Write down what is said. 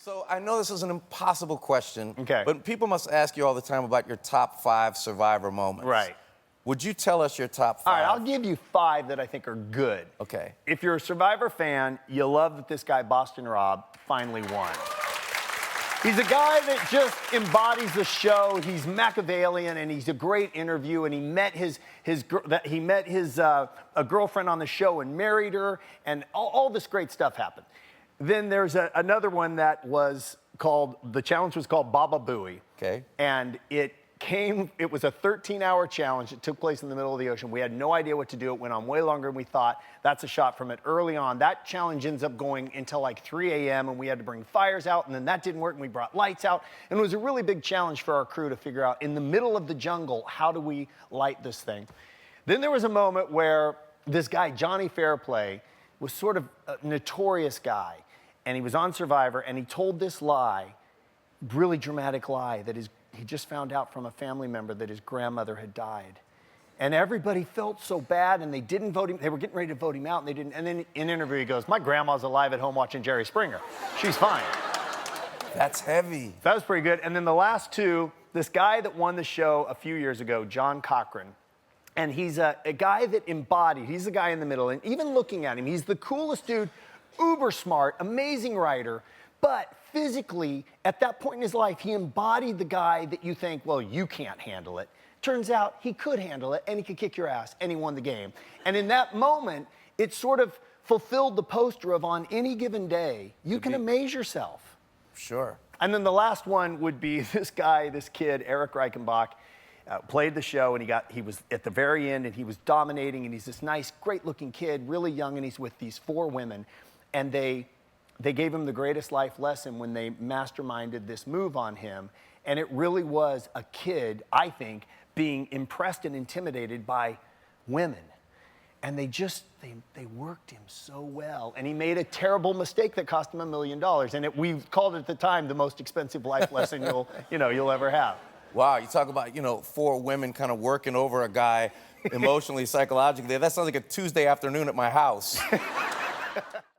So I know this is an impossible question, Okay. but people must ask you all the time about your top 5 Survivor moments. Right. Would you tell us your top 5? All right, I'll give you 5 that I think are good. Okay. If you're a Survivor fan, you love that this guy, Boston Rob, finally won. He's a guy that just embodies the show. He's Machiavellian, and he's a great interview. And he met a girlfriend on the show and married her, and all this great stuff happened. Then there's another one that was called, the challenge was called Baba Booey. Okay. And it was a 13-hour challenge. It took place in the middle of the ocean. We had no idea what to do. It went on way longer than we thought. That's a shot from it early on. That challenge ends up going until like 3 a.m. and we had to bring fires out, and then that didn't work and we brought lights out. And it was a really big challenge for our crew to figure out, in the middle of the jungle, how do we light this thing? Then there was a moment where this guy, Johnny Fairplay, was sort of a notorious guy, and he was on Survivor, and he told this lie, really dramatic lie, that he just found out from a family member that his grandmother had died. And everybody felt so bad, and they didn't vote him. They were getting ready to vote him out, and they didn't. And then in an interview, he goes, "My grandma's alive at home watching Jerry Springer. She's fine." That's heavy. That was pretty good. And then the last 2, this guy that won the show a few years ago, John Cochran. And he's a guy that embodied, he's the guy in the middle. And even looking at him, he's the coolest dude, uber smart, amazing writer. But physically, at that point in his life, he embodied the guy that you think, well, you can't handle it. Turns out he could handle it, and he could kick your ass, and he won the game. And in that moment, it sort of fulfilled the poster of, on any given day, you can amaze yourself. Sure. And then the last one would be this guy, this kid, Eric Reichenbach, played the show, and he was at the very end, and he was dominating, and he's this nice, great-looking kid, really young, and he's with these 4 women, and they gave him the greatest life lesson when they masterminded this move on him. And it really was a kid, I think, being impressed and intimidated by women. And they worked him so well. And he made a terrible mistake that cost him $1 million. And we called it at the time the most expensive life lesson you'll ever have. Wow, you talk about, 4 women kind of working over a guy emotionally, psychologically. That sounds like a Tuesday afternoon at my house.